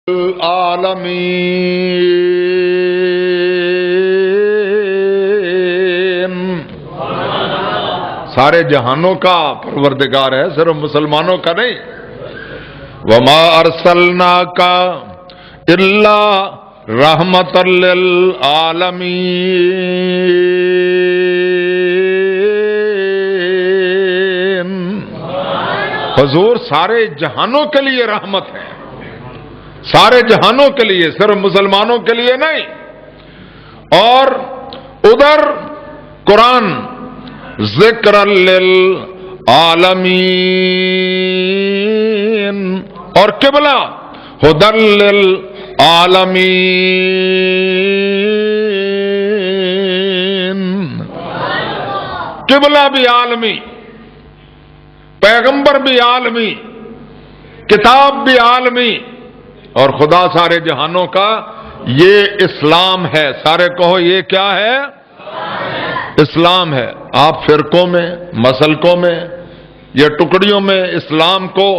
العالمین، سارے جہانوں کا پروردگار ہے، صرف مسلمانوں کا نہیں۔ وما ارسلناک الا رحمۃ للعالمین، حضور سارے جہانوں کے لیے رحمت ہے، سارے جہانوں کے لیے، صرف مسلمانوں کے لیے نہیں۔ اور ادھر قرآن ذکر للعالمین، اور قبلہ ہدی للعالمین، قبلہ بھی عالمی، پیغمبر بھی عالمی، کتاب بھی عالمی، اور خدا سارے جہانوں کا۔ یہ اسلام ہے، سارے کہو یہ کیا ہے؟ اسلام ہے۔ آپ فرقوں میں، مسلکوں میں یا ٹکڑیوں میں اسلام کو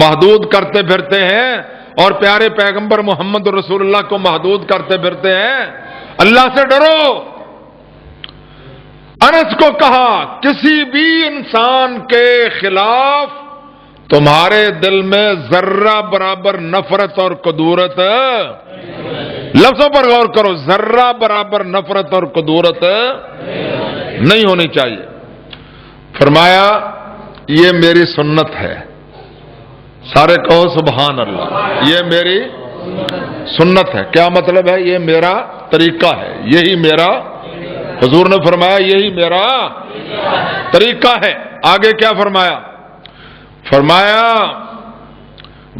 محدود کرتے پھرتے ہیں اور پیارے پیغمبر محمد رسول اللہ کو محدود کرتے پھرتے ہیں۔ اللہ سے ڈرو۔ انس کو کہا کسی بھی انسان کے خلاف تمہارے دل میں ذرہ برابر نفرت اور کدورت، لفظوں پر غور کرو، ذرہ برابر نفرت اور کدورت نہیں ہونی چاہیے۔ فرمایا یہ میری سنت ہے، سارے کہو سبحان اللہ، یہ میری سنت ہے۔ کیا مطلب ہے؟ یہ میرا طریقہ ہے، یہی میرا، حضور نے فرمایا یہی میرا طریقہ ہے۔ آگے کیا فرمایا؟ فرمایا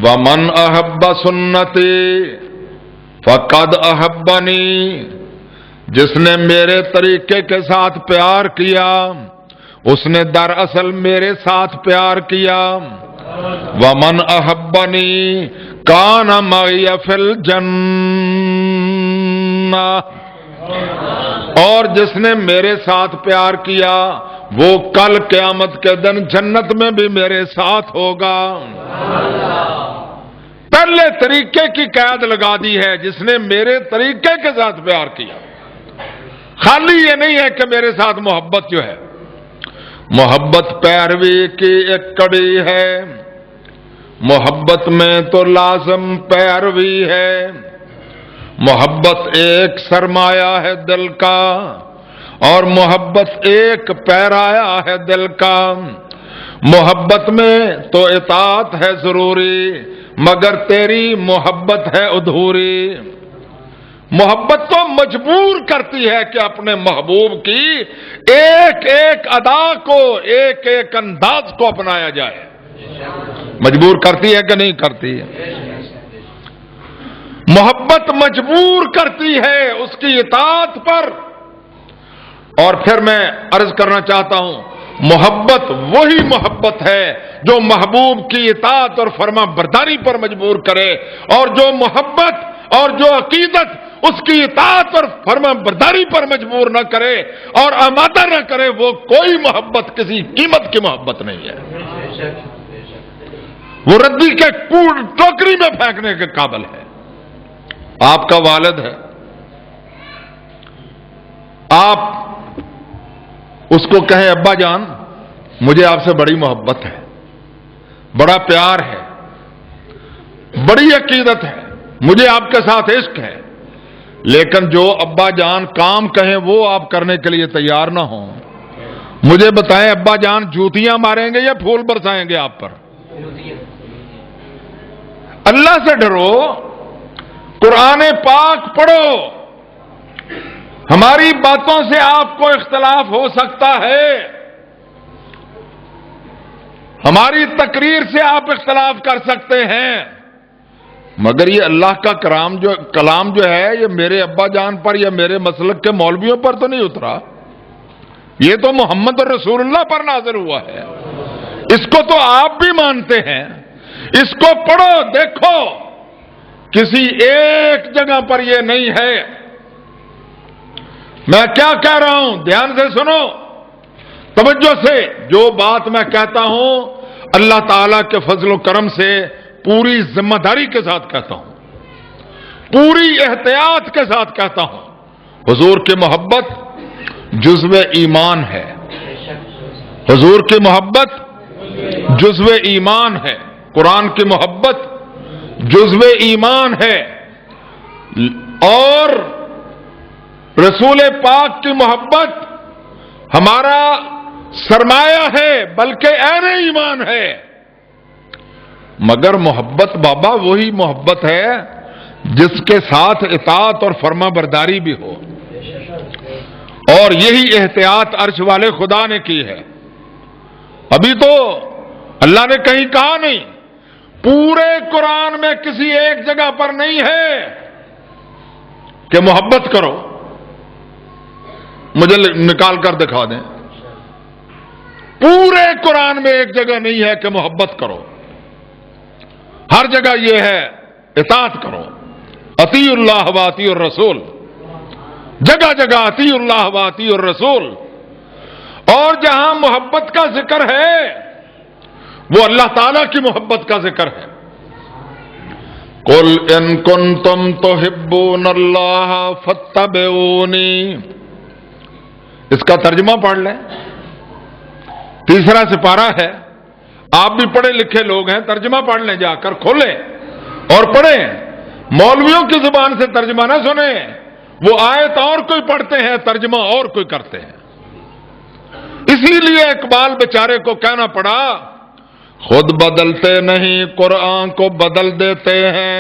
وَمَنْ أَحَبَّ سُنَّتِي فَقَدْ أَحَبَّنِي، جس نے میرے طریقے کے ساتھ پیار کیا اس نے دراصل میرے ساتھ پیار کیا۔ وَمَنْ أَحَبَّنِي كَانَ مَعِيَ فِي الْجَنَّةِ، اور جس نے میرے ساتھ پیار کیا وہ کل قیامت کے دن جنت میں بھی میرے ساتھ ہوگا۔ پہلے طریقے کی قید لگا دی ہے، جس نے میرے طریقے کے ساتھ پیار کیا۔ خالی یہ نہیں ہے کہ میرے ساتھ محبت جو ہے، محبت پیروی کی ایک کڑی ہے، محبت میں تو لازم پیروی ہے۔ محبت ایک سرمایہ ہے دل کا، اور محبت ایک پیرایا ہے دل کا۔ محبت میں تو اطاعت ہے ضروری، مگر تیری محبت ہے ادھوری۔ محبت تو مجبور کرتی ہے کہ اپنے محبوب کی ایک ایک ادا کو، ایک ایک انداز کو اپنایا جائے۔ مجبور کرتی ہے کہ نہیں کرتی ہے؟ محبت مجبور کرتی ہے اس کی اطاعت پر۔ اور پھر میں عرض کرنا چاہتا ہوں، محبت وہی محبت ہے جو محبوب کی اطاعت اور فرما برداری پر مجبور کرے، اور جو محبت اور جو عقیدت اس کی اطاعت اور فرما برداری پر مجبور نہ کرے اور آمادہ نہ کرے، وہ کوئی محبت کسی قیمت کی محبت نہیں ہے، وہ ردی کے ٹوکری میں پھینکنے کے قابل ہے۔ آپ کا والد ہے، آپ اس کو کہیں ابا جان مجھے آپ سے بڑی محبت ہے، بڑا پیار ہے، بڑی عقیدت ہے، مجھے آپ کے ساتھ عشق ہے، لیکن جو ابا جان کام کہیں وہ آپ کرنے کے لیے تیار نہ ہوں، مجھے بتائیں ابا جان جوتیاں ماریں گے یا پھول برسائیں گے آپ پر؟ اللہ سے ڈرو، قرآن پاک پڑھو۔ ہماری باتوں سے آپ کو اختلاف ہو سکتا ہے، ہماری تقریر سے آپ اختلاف کر سکتے ہیں، مگر یہ اللہ کا کلام جو ہے یہ میرے ابا جان پر یا میرے مسلک کے مولویوں پر تو نہیں اترا، یہ تو محمد رسول اللہ پر نازل ہوا ہے۔ اس کو تو آپ بھی مانتے ہیں، اس کو پڑھو، دیکھو، کسی ایک جگہ پر یہ نہیں ہے۔ میں کیا کہہ رہا ہوں دھیان سے سنو، توجہ سے۔ جو بات میں کہتا ہوں اللہ تعالیٰ کے فضل و کرم سے پوری ذمہ داری کے ساتھ کہتا ہوں۔ پوری احتیاط کے ساتھ کہتا ہوں، حضور کی محبت جزو ایمان ہے، حضور کی محبت جزو ایمان ہے، قرآن کی محبت جزو ایمان ہے، اور رسول پاک کی محبت ہمارا سرمایہ ہے، بلکہ عین ایمان ہے۔ مگر محبت بابا وہی محبت ہے جس کے ساتھ اطاعت اور فرما برداری بھی ہو، اور یہی احتیاط عرش والے خدا نے کی ہے۔ ابھی تو اللہ نے کہیں کہا نہیں، پورے قرآن میں کسی ایک جگہ پر نہیں ہے کہ محبت کرو، مجھے نکال کر دکھا دیں۔ پورے قرآن میں ایک جگہ نہیں ہے کہ محبت کرو، ہر جگہ یہ ہے اطاعت کرو، اطیع اللہ و اطیع الرسول، جگہ جگہ اطیع اللہ و اطیع الرسول۔ اور جہاں محبت کا ذکر ہے وہ اللہ تعالی کی محبت کا ذکر ہے۔ قل ان کنتم تحبون اللہ فاتبعونی، اس کا ترجمہ پڑھ لیں، تیسرا سپارہ ہے، آپ بھی پڑھے لکھے لوگ ہیں، ترجمہ پڑھ لیں، جا کر کھولیں اور پڑھیں، مولویوں کی زبان سے ترجمہ نہ سنیں، وہ آیت اور کوئی پڑھتے ہیں، ترجمہ اور کوئی کرتے ہیں۔ اسی لیے اقبال بیچارے کو کہنا پڑا، خود بدلتے نہیں قرآن کو بدل دیتے ہیں۔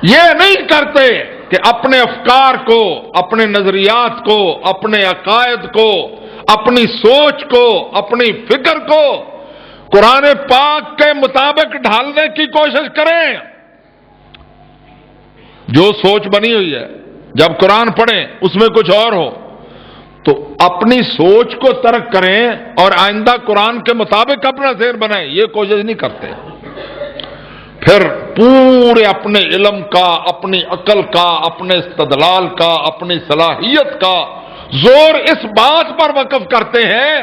یہ نہیں کرتے کہ اپنے افکار کو، اپنے نظریات کو، اپنے عقائد کو، اپنی سوچ کو، اپنی فکر کو قرآن پاک کے مطابق ڈھالنے کی کوشش کریں۔ جو سوچ بنی ہوئی ہے، جب قرآن پڑھیں اس میں کچھ اور ہو تو اپنی سوچ کو ترک کریں اور آئندہ قرآن کے مطابق اپنا ذہن بنائیں، یہ کوشش نہیں کرتے۔ پھر پورے اپنے علم کا، اپنی عقل کا، اپنے استدلال کا، اپنی صلاحیت کا زور اس بات پر وقف کرتے ہیں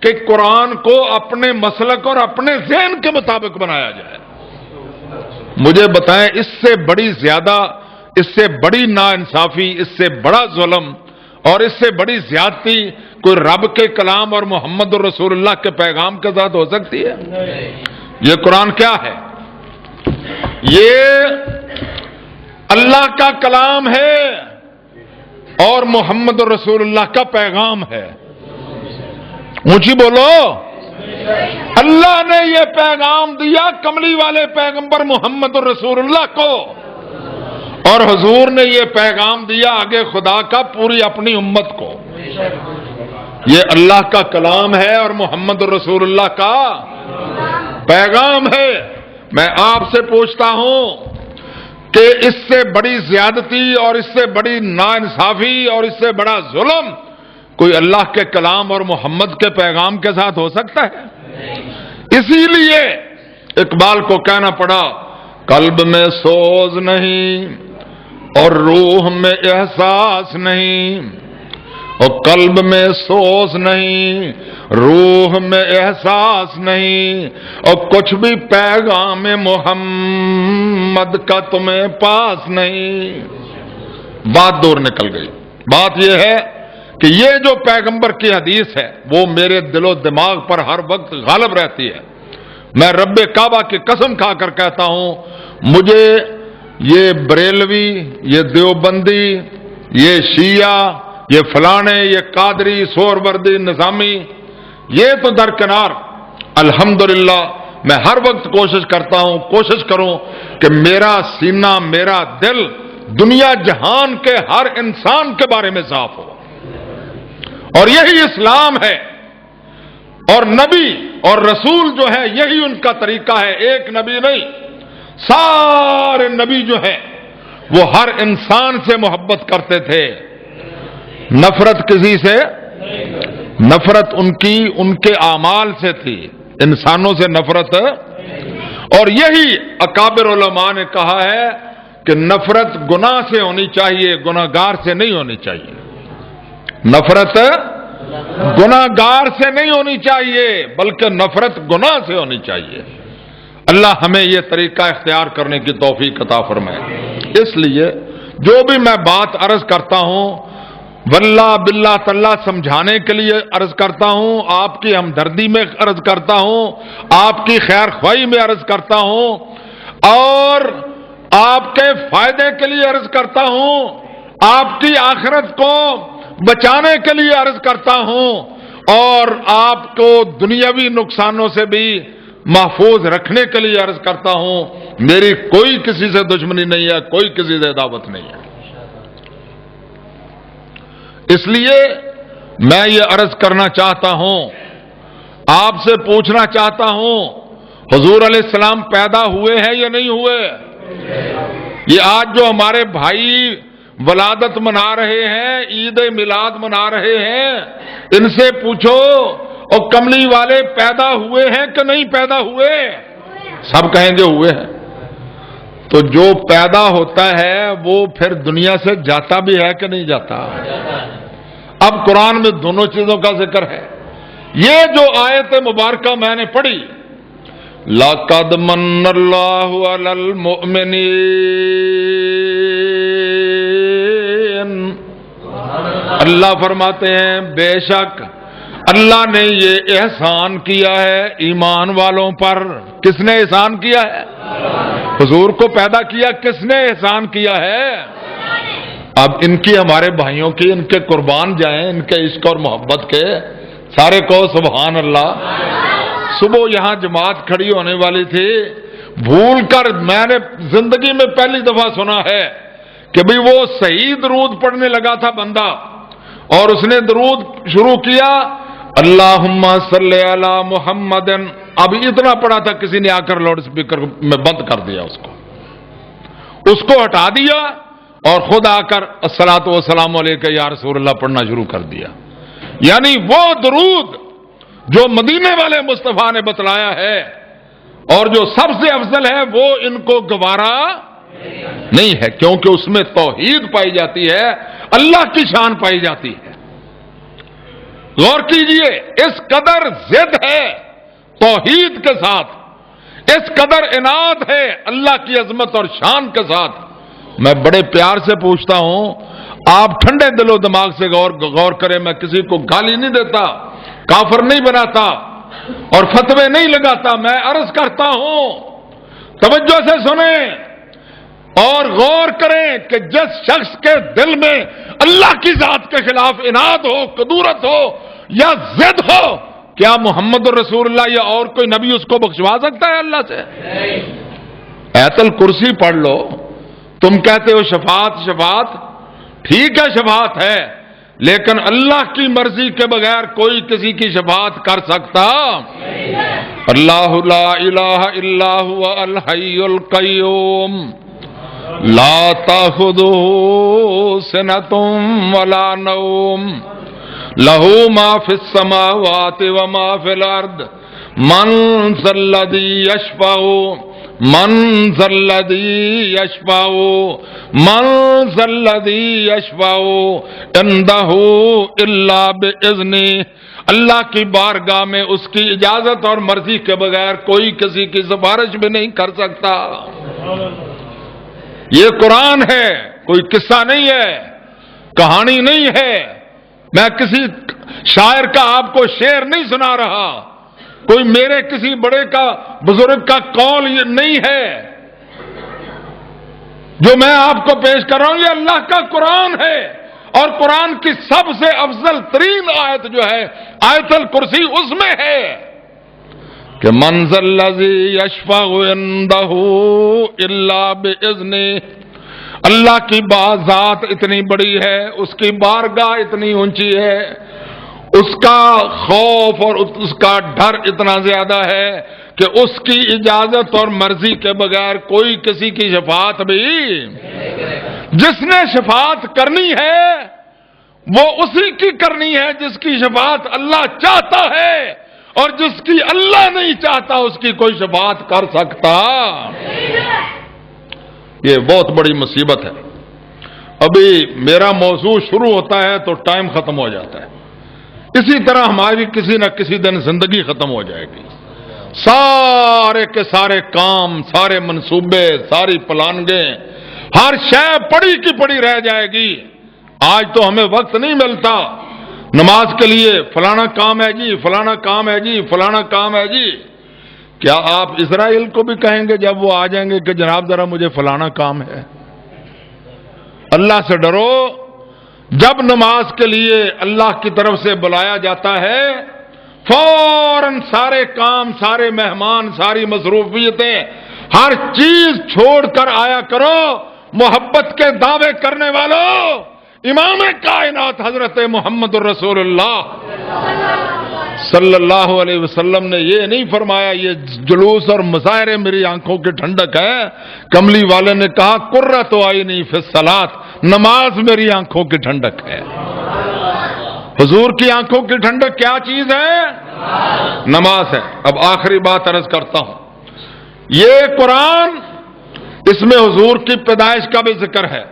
کہ قرآن کو اپنے مسلک اور اپنے ذہن کے مطابق بنایا جائے۔ مجھے بتائیں، اس سے بڑی زیادہ، اس سے بڑی ناانصافی، اس سے بڑا ظلم اور اس سے بڑی زیادتی کوئی رب کے کلام اور محمد الرسول اللہ کے پیغام کے ساتھ ہو سکتی ہے؟ یہ قرآن کیا ہے؟ یہ اللہ کا کلام ہے اور محمد الرسول اللہ کا پیغام ہے۔ اونچی بولو، اللہ نے یہ پیغام دیا کملی والے پیغمبر محمد الرسول اللہ کو، اور حضور نے یہ پیغام دیا آگے خدا کا پوری اپنی امت کو۔ یہ اللہ کا کلام ہے اور محمد الرسول اللہ کا پیغام ہے۔ میں آپ سے پوچھتا ہوں کہ اس سے بڑی زیادتی اور اس سے بڑی ناانصافی اور اس سے بڑا ظلم کوئی اللہ کے کلام اور محمد کے پیغام کے ساتھ ہو سکتا ہے؟ اسی لیے اقبال کو کہنا پڑا، قلب میں سوز نہیں اور روح میں احساس نہیں، اور قلب میں سوز نہیں، روح میں احساس نہیں، اور کچھ بھی پیغام محمد کا تمہیں پاس نہیں۔ بات دور نکل گئی۔ بات یہ ہے کہ یہ جو پیغمبر کی حدیث ہے وہ میرے دل و دماغ پر ہر وقت غالب رہتی ہے۔ میں رب کعبہ کی قسم کھا کر کہتا ہوں، مجھے یہ بریلوی، یہ دیوبندی، یہ شیعہ، یہ فلانے، یہ قادری، سہروردی، نظامی، یہ تو درکنار، الحمدللہ میں ہر وقت کوشش کرتا ہوں، کوشش کروں کہ میرا سینہ، میرا دل دنیا جہان کے ہر انسان کے بارے میں صاف ہو، اور یہی اسلام ہے، اور نبی اور رسول جو ہے یہی ان کا طریقہ ہے۔ ایک نبی نہیں، سارے نبی جو ہیں وہ ہر انسان سے محبت کرتے تھے، نفرت کسی سے، نفرت ان کی ان کے اعمال سے تھی، انسانوں سے نفرت۔ اور یہی اکابر علماء نے کہا ہے کہ نفرت گناہ سے ہونی چاہیے، گناہگار سے نہیں ہونی چاہیے۔ نفرت گناہگار سے نہیں ہونی چاہیے بلکہ نفرت گناہ سے ہونی چاہیے۔ اللہ ہمیں یہ طریقہ اختیار کرنے کی توفیق عطا فرمائے۔ اس لیے جو بھی میں بات عرض کرتا ہوں واللہ باللہ تاللہ سمجھانے کے لیے عرض کرتا ہوں، آپ کی ہمدردی میں عرض کرتا ہوں، آپ کی خیر خواہی میں عرض کرتا ہوں، اور آپ کے فائدے کے لیے عرض کرتا ہوں، آپ کی آخرت کو بچانے کے لیے عرض کرتا ہوں، اور آپ کو دنیاوی نقصانوں سے بھی محفوظ رکھنے کے لیے عرض کرتا ہوں۔ میری کوئی کسی سے دشمنی نہیں ہے، کوئی کسی سے عداوت نہیں ہے۔ اس لیے میں یہ عرض کرنا چاہتا ہوں، آپ سے پوچھنا چاہتا ہوں، حضور علیہ السلام پیدا ہوئے ہیں یا نہیں ہوئے؟ یہ آج جو ہمارے بھائی ولادت منا رہے ہیں، عید میلاد منا رہے ہیں، ان سے پوچھو اور کملی والے پیدا ہوئے ہیں کہ نہیں پیدا ہوئے؟ سب کہیں گے ہوئے ہیں۔ تو جو پیدا ہوتا ہے وہ پھر دنیا سے جاتا بھی ہے کہ نہیں جاتا؟ اب قرآن میں دونوں چیزوں کا ذکر ہے۔ یہ جو آیت مبارکہ میں نے پڑھی، لَقَدْ مَنَّ اللَّهُ عَلَى الْمُؤْمِنِينَ، اللہ فرماتے ہیں بے شک اللہ نے یہ احسان کیا ہے ایمان والوں پر۔ کس نے احسان کیا ہے؟ حضور کو پیدا کیا، کس نے احسان کیا ہے؟ اب ان کی ہمارے بھائیوں کی، ان کے قربان جائیں، ان کے عشق اور محبت کے، سارے کو سبحان اللہ۔ صبح یہاں جماعت کھڑی ہونے والی تھی، بھول کر میں نے زندگی میں پہلی دفعہ سنا ہے کہ بھئی وہ صحیح درود پڑھنے لگا تھا بندہ، اور اس نے درود شروع کیا اللہم صلی علی محمد، اب اتنا پڑھا تھا، کسی نے آ کر لاؤڈ اسپیکر میں بند کر دیا، اس کو ہٹا دیا، اور خود آ کر الصلاۃ والسلام علیک یا رسول اللہ پڑھنا شروع کر دیا۔ یعنی وہ درود جو مدینے والے مصطفیٰ نے بتلایا ہے اور جو سب سے افضل ہے، وہ ان کو گوارا نہیں ہے، کیونکہ اس میں توحید پائی جاتی ہے، اللہ کی شان پائی جاتی ہے۔ غور کیجئے، اس قدر ضد ہے توحید کے ساتھ، اس قدر عناد ہے اللہ کی عظمت اور شان کے ساتھ۔ میں بڑے پیار سے پوچھتا ہوں، آپ ٹھنڈے دل و دماغ سے غور کریں، میں کسی کو گالی نہیں دیتا، کافر نہیں بناتا اور فتوے نہیں لگاتا، میں عرض کرتا ہوں، توجہ سے سنیں اور غور کریں کہ جس شخص کے دل میں اللہ کی ذات کے خلاف عناد ہو، کدورت ہو یا ضد ہو، کیا محمد الرسول اللہ یا اور کوئی نبی اس کو بخشوا سکتا ہے اللہ سے؟ آیت الکرسی پڑھ لو، تم کہتے ہو شفاعت شفاعت، ٹھیک ہے شفاعت ہے، لیکن اللہ کی مرضی کے بغیر کوئی کسی کی شفاعت کر سکتا؟ اللہ لا الہ الا هو الحی القیوم لا تأخذه سنة ولا نوم له ما في السماوات وما في الأرض من ذا الذي يشفع عنده إلا بإذنه، اللہ کی بارگاہ میں اس کی اجازت اور مرضی کے بغیر کوئی کسی کی سفارش بھی نہیں کر سکتا۔ یہ قرآن ہے، کوئی قصہ نہیں ہے، کہانی نہیں ہے، میں کسی شاعر کا آپ کو شعر نہیں سنا رہا، کوئی میرے کسی بڑے کا بزرگ کا قول یہ نہیں ہے، جو میں آپ کو پیش کر رہا ہوں یہ اللہ کا قرآن ہے، اور قرآن کی سب سے افضل ترین آیت جو ہے آیت الکرسی، اس میں ہے کہ من ذا الذی یشفع عنده الا باذنہ، اللہ کی ذات اتنی بڑی ہے، اس کی بارگاہ اتنی اونچی ہے، اس کا خوف اور اس کا ڈر اتنا زیادہ ہے کہ اس کی اجازت اور مرضی کے بغیر کوئی کسی کی شفاعت بھی، جس نے شفاعت کرنی ہے وہ اسی کی کرنی ہے جس کی شفاعت اللہ چاہتا ہے، اور جس کی اللہ نہیں چاہتا اس کی کوئی شفاعت کر سکتا۔ یہ بہت بڑی مصیبت ہے۔ ابھی میرا موضوع شروع ہوتا ہے تو ٹائم ختم ہو جاتا ہے، اسی طرح ہماری کسی نہ کسی دن زندگی ختم ہو جائے گی۔ سارے کے سارے کام، سارے منصوبے، ساری پلاننگیں، ہر شے پڑی کی پڑی رہ جائے گی۔ آج تو ہمیں وقت نہیں ملتا نماز کے لیے، فلانا کام ہے جی، فلانا کام ہے جی، فلانا کام ہے جی۔ کیا آپ اسرائیل کو بھی کہیں گے جب وہ آ جائیں گے کہ جناب ذرا مجھے فلانا کام ہے؟ اللہ سے ڈرو۔ جب نماز کے لیے اللہ کی طرف سے بلایا جاتا ہے فوراً سارے کام، سارے مہمان، ساری مصروفیتیں، ہر چیز چھوڑ کر آیا کرو۔ محبت کے دعوے کرنے والوں، امام کائنات حضرت محمد الرسول اللہ صلی اللہ علیہ وسلم نے یہ نہیں فرمایا یہ جلوس اور مظاہرے میری آنکھوں کی ٹھنڈک ہے۔ کملی والے نے کہا قرۃ عینی فی الصلاۃ، نماز میری آنکھوں کی ٹھنڈک ہے۔ حضور کی آنکھوں کی ٹھنڈک کیا چیز ہے؟ نماز ہے۔ اب آخری بات عرض کرتا ہوں، یہ قرآن، اس میں حضور کی پیدائش کا بھی ذکر ہے۔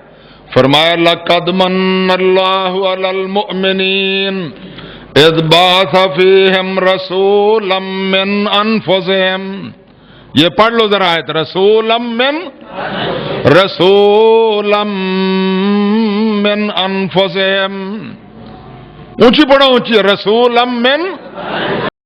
فرمایا لقد من اللہ علی المؤمنین اذ بعث فیہم رسولا من انفسہم۔ یہ پڑھ لو ذرا آیت، رسولا من انفسہم، اونچی پڑھو اونچی، رسولا من